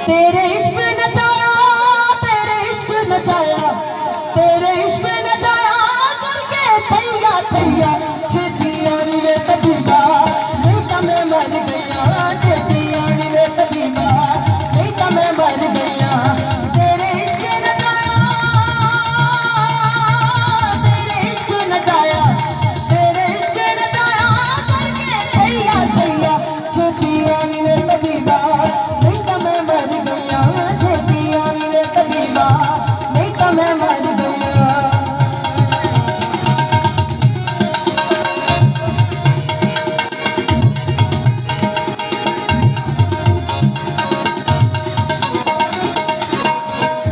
तेरे इश्क नचाया, तेरे इश्क नचाया, तेरे इश्क नचाया करके थैया थैया छेतियां नी वे तबीबा नहीं तो मैं मर गया, छेतियां नी वे तबीबा नहीं तो मैं मर गया। तेरे इश्क नचाया, तेरे इश्क नचाया, तेरे इश्क नचाया करके थैया थैया छेतियां नी वे तबीबा नहीं तो मैं मर गया, छेतियां नी वे तबीबा नहीं तो मैं मर गया।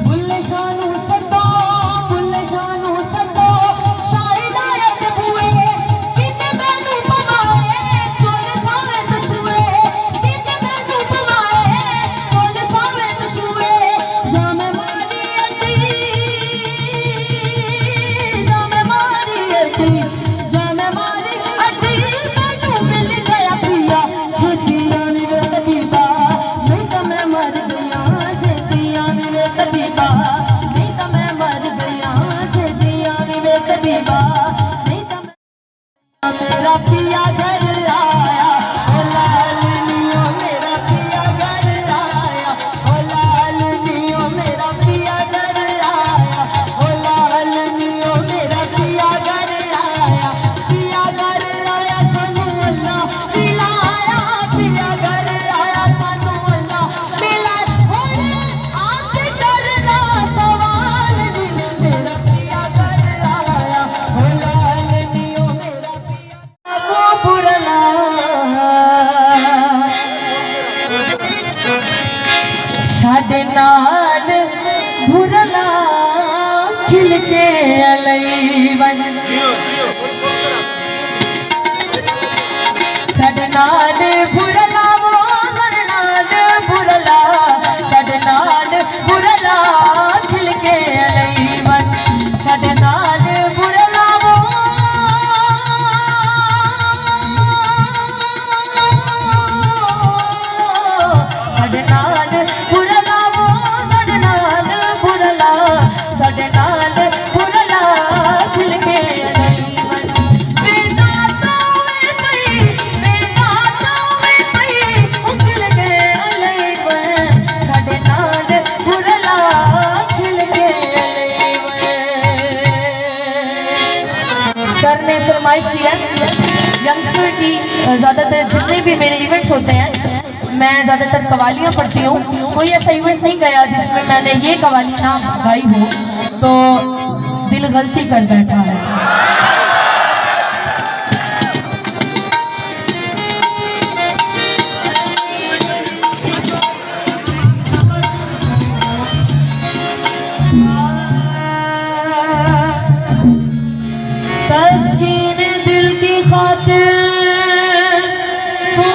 बुल्ले शानू सदो, बुल्ले शानू सदो, शायद आयत हुए किते मैनू पवाए चोल सावे दसुए, किते मैनू पवाए चोल सावे दसुए। जामे मारी अड्डी, जामे मारी अड्डी, जामे मारी अड्डी मैनू मिल गया पिया छेतियां नी वे तबीबा नहीं तो मैं मर गया, छेतियां नी वे तबीबा नहीं तो मैं मर गया, छेतियां नी वे तबीबा नहीं तो मैं। मेरा पिया घर आया ओ लाल नियो, मेरा पिया घर आया ओ लाल नियो, मेरा पिया घर आया ओ लाल नियो, मेरा पिया घर आया, पिया घर आया सानू अल्लाह मिलाया, पिया घर आया सानू अल्लाह मिलाया। हुण आप करना सवाल नी, मेरा पिया घर आया ओ लाल नियो, मेरा पिया वो बुरला साडे नाल भुरला खिल के अलई वन, साडे नाल भुरला वो साडे नाल भुरला, साडे नाल भुरला खिल के अलई वन, साडे नाल भुरला वो साडे नाल भुरला वो, साडे नाल भुरला, साडे नाल भुरला खिल के अलई वन। बेटा तोवे पई, बेटा तोवे पई खिल के अलई वन, साडे नाल भुरला खिल के अलई वन। सर ने फरमाइश की है यंगस्टर की, ज़्यादातर जितने भी मेरे इवेंट्स होते हैं मैं ज़्यादातर कवालियाँ पढ़ती हूँ। कोई ऐसा इवेंट नहीं गया जिसमें मैंने ये कवाली ना गाई हो, तो दिल गलती कर बैठा है। तस्कीन दिल की खातिर तू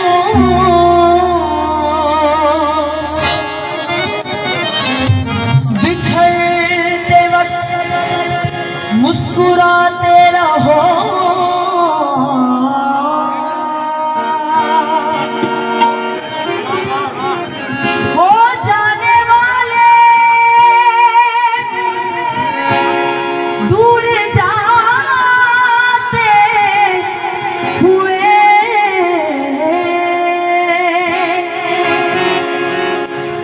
बिछड़ते वक्त मुस्कुराते रहो, हो जाने वाले दूर जाते हुए,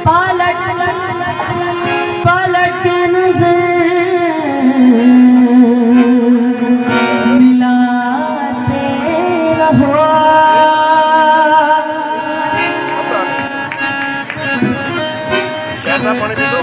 पलट पलट के नजर मिलाते रहो। ऐसा पानी पी लो,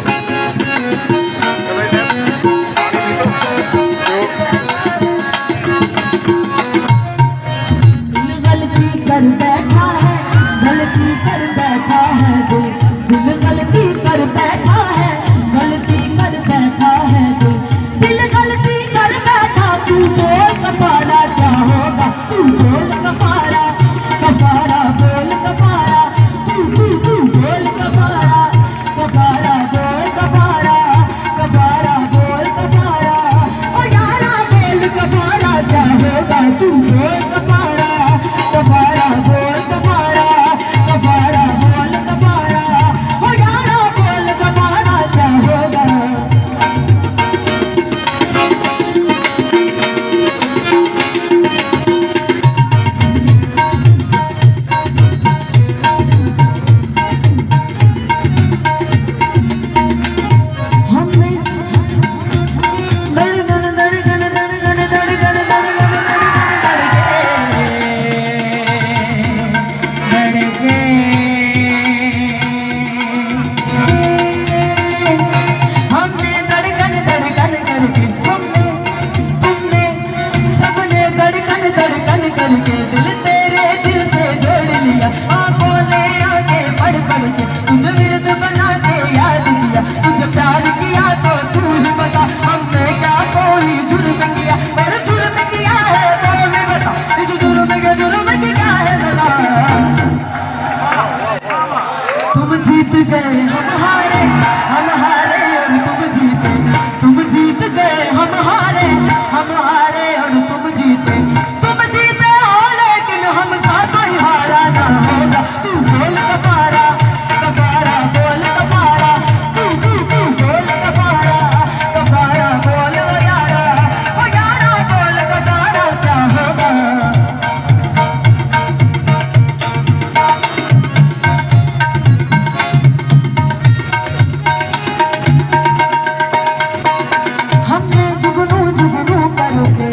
दिल गलती कर बैठा है, गलती कर बैठा है दिल, दिल गलती कर बैठा है, गलती कर बैठा है दिल, दिल गलती कर बैठा। तू बोल कफारा क्या होगा, तू बोल कफारा, कफारा बोल कफारा, तू बोल कफारा, कफारा बोल कफारा, तुम जीत गए हम हारे और तुम जीते, तुम जीत गए हम हारे और तुम जीते हो, लेकिन हमसा कोई हारा ना होगा। तू बोल कफारा कफारा बोल कफारा, तू बोल कफारा कफारा बोल ओ यारा बोल कफारा क्या होगा। हमने जुगनू जुगनू करके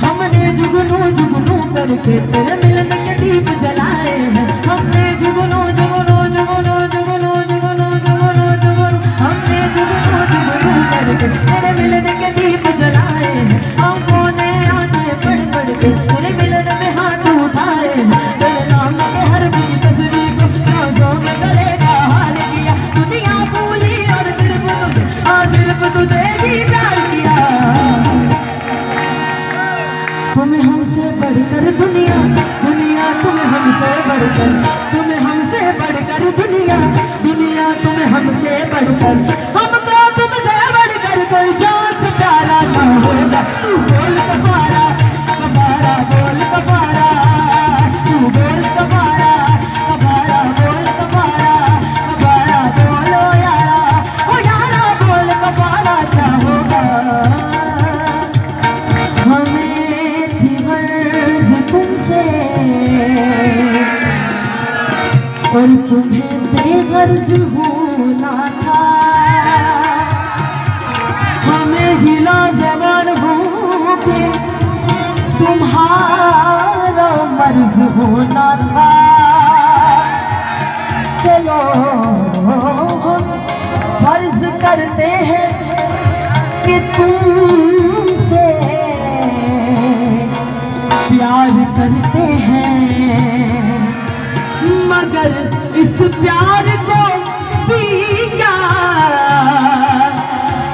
हमने जुगनू जुगनू करके तेरे मिलन के दीप जलाए हैं। हमने जुगनू जुगनू जुगनू जुगनू जुगनू जुगनू जुगनू हमने जुगनू जुगनू करके तेरे मिलन के दीप जलाए हैं। हमको ने आगे बढ़ के तेरे मिलन में हाथ उठाए हैं। तेरे नाम के हर की तस्वीर को नाज़ों में गले का हार किया। दुनिया भूली और सिर्फ तुझे भी प्यार किया। तुम्हें हमसे बढ़कर दुनिया तुम्हें हमसे बढ़कर, तुम्हें हमसे बढ़कर दुनिया तुम्हें हमसे बढ़कर, हमको तुमसे बढ़कर कोई जान से प्यारा ना होगा। तू बोल कफारा कफारा बोल कफारा, तू बोल कफारा कफारा बोल कफारा कफारा बोल ओ यारा बोल कफारा क्या होगा। हमें थी गर्ज तुमसे और तुम्हें बेगर्ज होना था। हमें हिला जवान हो के तुम्हारा मर्ज होना था। चलो हम फर्ज करते हैं कि तुमसे प्यार करते हैं, मगर इस प्यार को भी क्या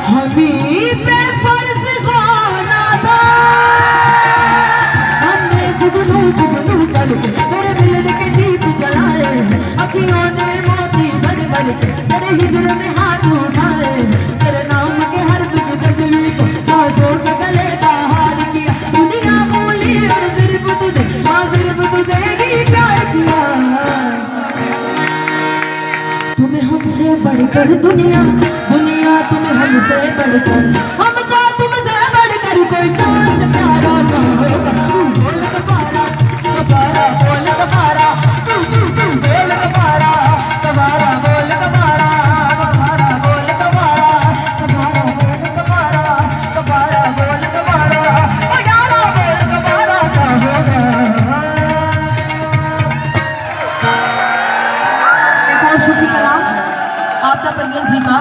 हमें बेफर्ज होना था। हमने जुगनू जुगनू करके तेरे मिलन के दीप जलाए हैं। अखियों ने मोती भर के तेरे हिजर में हाथ उठाए हैं। तेरे नाम के हर की तस्वीर को नाज़ों के गले का हार किया। दुनिया भूली और सिर्फ तुझे भी प्यार किया। तुम्हें हमसे बढ़कर दुनिया तुम्हें हमसे बढ़कर, हमको तुमसे बढ़कर कोई जान से प्यारा ना होगा। तू बोल कफारा कफारा बोल कफारा, तू बोल कफारा कफारा बोल कफारा कफारा बोल कफारा कफारा बोल कफारा कफारा बोल कफारा ओ यारा बोल कफारा क्या होगा। एक और सूफी कलाम आपदा परवीन जी का।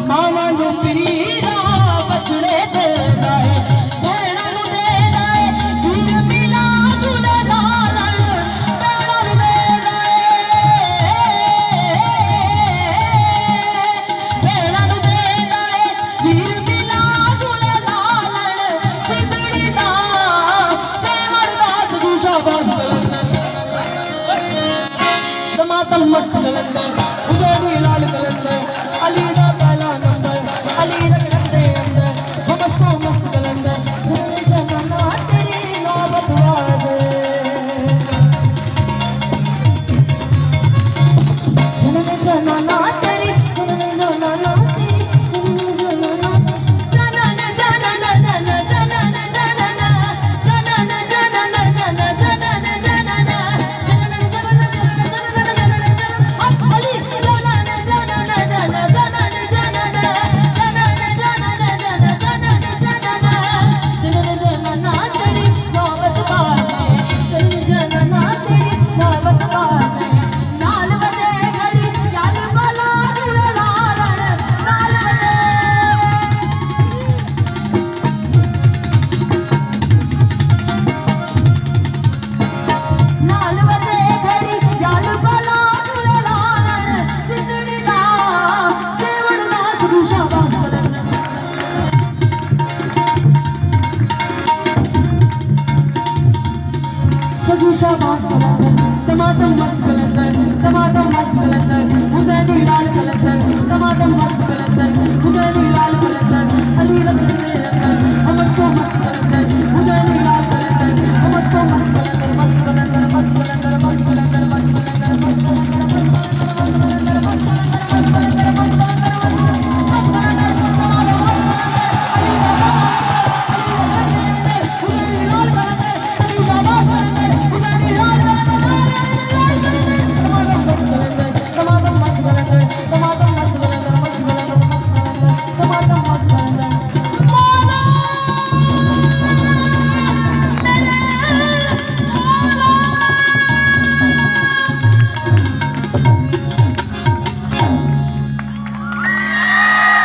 मामा नु पीरा बछड़े दे गए, भैणा नु दे गए, वीर मिला झूले लालन, भैणा नु दे गए, भैणा नु दे गए, वीर मिला झूले लालन, सिंधड़ी दा सेमर दा सजू शाबाश कलंदर, दमादम मस्त कलंदर, उजोड़ी लाल कलंदर, अली दा पहला नंबर, अली रख दे अंदर, हम मस्त कलंदर, जन जमाना तेरी नौबत वादे, जन जमाना तेरी, जन जमाना तेरी, जन जमाना, जनन जनन जन जनन जनन, जनन जनन जन जनन जनन, जनन जनन जनन जनन जनन, अली कलंदर टमाटम मस्त कलंदर टमाटम मस्त कलंदर हुसैनी लाल कलंदर टमाटम मस्त कलंदर हुसैनी लाल कलंदर अली रब